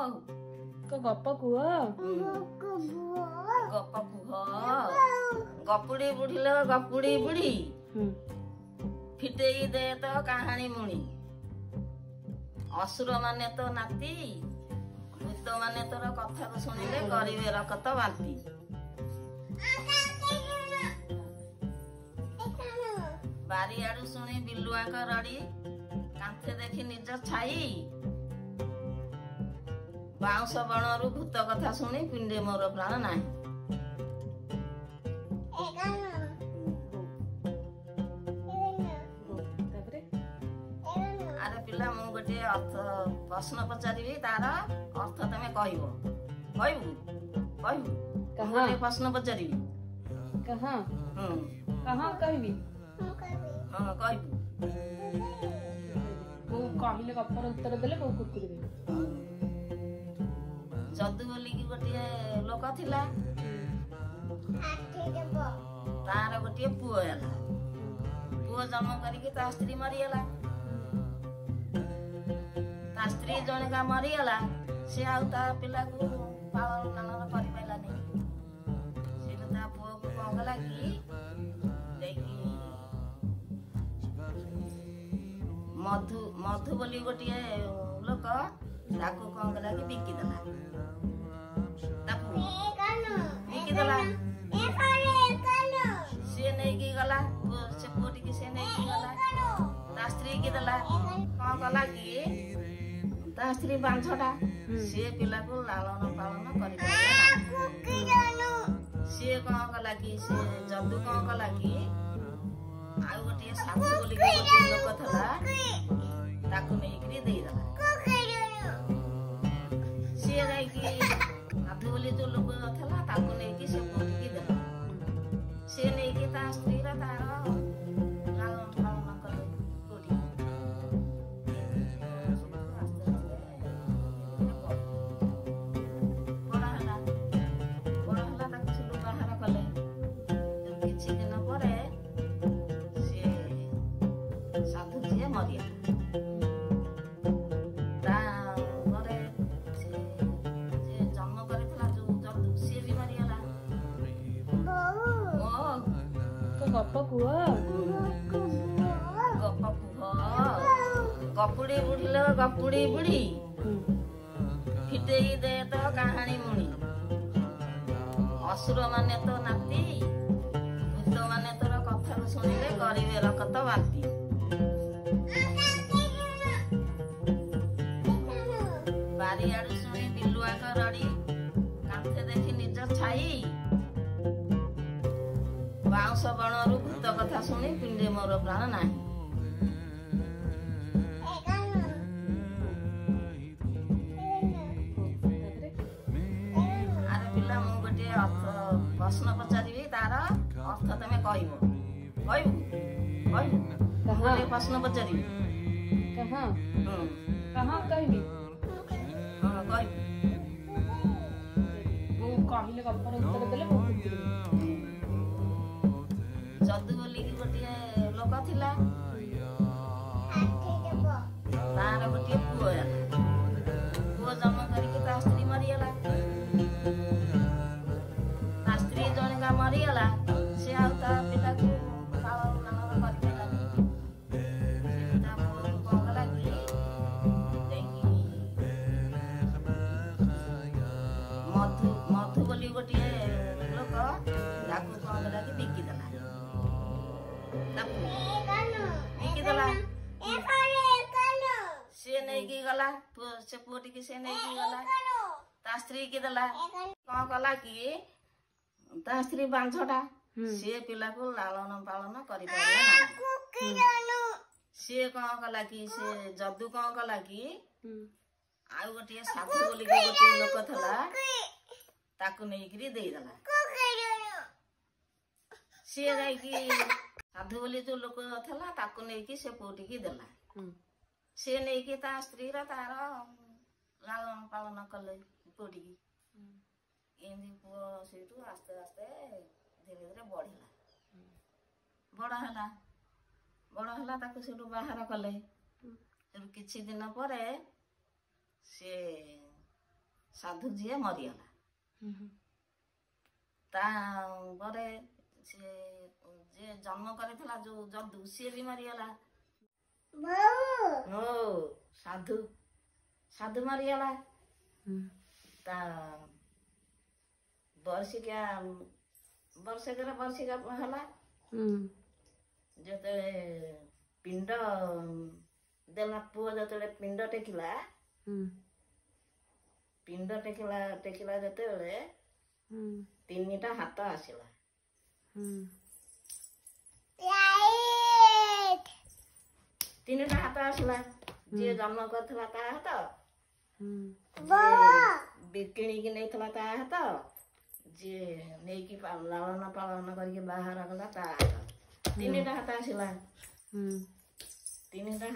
गप कुह गप कुह गपुड़ी बुढ़ी लो गपुड़ी बुढ़ी फिटेई दे तो कहानी मुणी असुर माने तो नाती भूत माने तोर कथा को शुणिले करिवे रकत बांती बारी आड़ू शुणी बिलुआ रड़ी कांथे देखी निज छाई बाउंश बणरू भूत कथा शुणी पिंडे मोर प्राण नाही अरे पिला मु गोटे अर्थ प्रश्न पचारि तार अर्थ तमे कहबो कहबू कहबू कहाँ प्रश्न पचारि कहाँ कहाँ कहबी हाँ कहबू वो कहले गपर उत्तर देले वो कुरकुरी देबे जदू बोली कि गोटे लोक थिला तार गोटे पुओ ହେଲା पुओ जन्म करिके ता स्त्री मरिगला ता स्त्री जणका मरिगला से आउ ता पिला को पालन नानर करि पाइलानी से ता पुओ को कहला कि देखि मधु मधु बोली गोटे लोक ताको कहला कि बिकी देला सी नहीं की गला से पुटी की से नहीं की गला ता स्त्री की देला कौन कला कि ता स्त्री बांझटा सी पिला को लालन पालन करि सी कौन कला कि से जदू कौन कला कि आ गोटे साधु बोली गोटे लोक थला ताको नहीं करी देई देला सी जाई कि साधु बोली जो लोक थला ताको नहीं की से पुटी की देला से नहीं कि ता स्त्री रा तार लालन पालन करे कोठी बड़ा हला ताको से बाहर कले किछि दिन परे से साधु जी मरिया ता घरे से जे जन्म करथिला जो जदू से भी मरियाला गप कुह गप कुह गपुड़ी बुढ़ी लो गपुड़ी बुढ़ी फिटेई दे तो कहानी मुणी असुर माने तो नाती भूत माने तोर कथा को शुणिले करिवे रकत बांती बारी आड़ू शुणी बिलुआ रड़ी कांथे देखी निज छाई बाउंश बणरू भूत कथा शुणी पिंडे मोर प्राण नाही अरे पिला मु गोटे अर्थ प्रश्न पचारि तार अर्थ तमे कहबो कहबू कहबू कहाँ प्रश्न पचारि कहाँ कहाँ कहबी हाँ कहबू वो कहले गपर उत्तर देले वो कुरकुरी देबे जदू बोली कि गोटे लोक थिला तार गोटे पुओ ହେଲା पुओ जन्म करिके ता स्त्री मरिगला ता स्त्री जणका मरिगला से आउ ता पिला को पालन नानर करि पाइलानी ता पुओ को कहला कि देखि मधु मधु बोली गोटे लोक ताको कहला कि बिकी देला से नहीं की गला से पुटी की से नहीं की गला ता स्त्री की देला कौन कला कि ता स्त्री बांझटा से पिला को लालन पालन करि पाइला से कौन कला कि से जदू कौन कला कि आ गोटे साधु बोली गोटे लोक थला ताको नहीं करी देई देला से जाई कि साधु बोली जो लोक थला ताको नहीं कि से पुटी की देला से नहीं कि ता स्त्री रा तार लालन पालन कले पुटी की एंदी पुओ सेटू आस्ते आस्ते धीरे धीरे बड़ा हला ताको सेटू बाहर कले सेटू किछि दिन परे से ସାଧୁ ଯିଏ ମରିଗଲା। ତାପରେ ସେ ଯିଏ ଜନ୍ମ କରିଥିଲା ଯୋଉ ଜନ୍ତୁ ସିଏ ବି ମରିଗଲା। ସାଧୁ ସାଧୁ ମରିଗଲା। ତା ବର୍ଷିକା ହେଲା। ଯେତେବେଳେ ପିଣ୍ଡ ଦେଲା ପୁଅ ଯେତେବେଳେ ପିଣ୍ଡ ଟେକିଲା ଯେତେବେଳେ 3ଟା ହାତ ଆସିଲା। 3ଟା ହାତ ଆସିଲା। ଯିଏ ଜନ୍ମ କରିଥିଲା ତା ହାତ, କିଣିକି ନେଇଥିଲା ତା ହାତ, ଯିଏ ନେଇକି ଲାଳନ ପାଳନ କରିକି ବାହାର କଲା ତା ହାତ। 3ଟା ହାତ ଆସିଲା। 3ଟା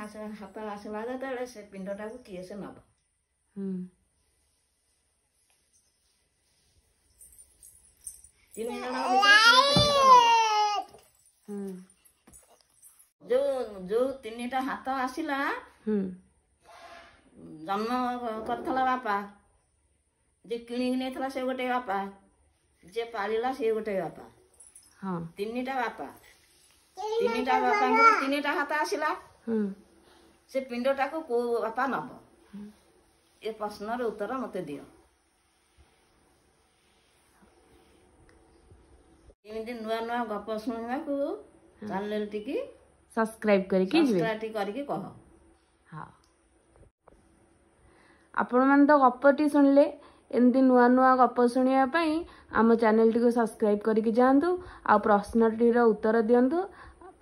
ହାତ ଆସିଲା ଯେତେବେଳେ ସେ ପିଣ୍ଡଟାକୁ କିଏ ସେ ନବ? ଯୋଉ 3ଟା ହାତ ଆସିଲା, ଜନ୍ମ କରିଥିଲା ବାପା, ଯେ କିଣିକି ନେଇଥିଲା ସେ ଗୋଟେ ବାପା, ଯେ ପାଳିଲା ସେ ଗୋଟେ ବାପା। 3ଟା ବାପା, 3ଟା ବାପାଙ୍କର 3ଟା ହାତ ଆସିଲା। ସେ ପିଣ୍ଡଟାକୁ କୋଉ ବାପା ନବ? ଏ ପ୍ରଶ୍ନର ଉତ୍ତର ମତେ ଦିଅ। ଏମିତି ନୂଆ ନୂଆ ଗପ ଶୁଣିବାକୁ ଚ୍ୟାନେଲ ଟିକି ସବସ୍କ୍ରାଇବ କରିକି କହ। ଆପଣମାନେ ତ ଗପଟି ଶୁଣିଲେ। ଏମିତି ନୂଆ ନୂଆ ଗପ ଶୁଣିବା ପାଇଁ ଆମ ଚ୍ୟାନେଲଟିକୁ ସବସ୍କ୍ରାଇବ କରିକି ଯାଆନ୍ତୁ। ଆଉ ପ୍ରଶ୍ନଟିର ଉତ୍ତର ଦିଅନ୍ତୁ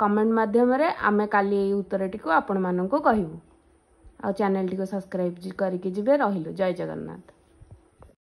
କମେଣ୍ଟ ମାଧ୍ୟମରେ। ଆମେ କାଲି ଏଇ ଉତ୍ତରଟିକୁ ଆପଣମାନଙ୍କୁ କହିବୁ। ଆଉ ଚ୍ୟାନେଲଟିକୁ ସବସ୍କ୍ରାଇବ କରିକି ଯିବେ। ରହିଲୁ। ଜୟ ଜଗନ୍ନାଥ।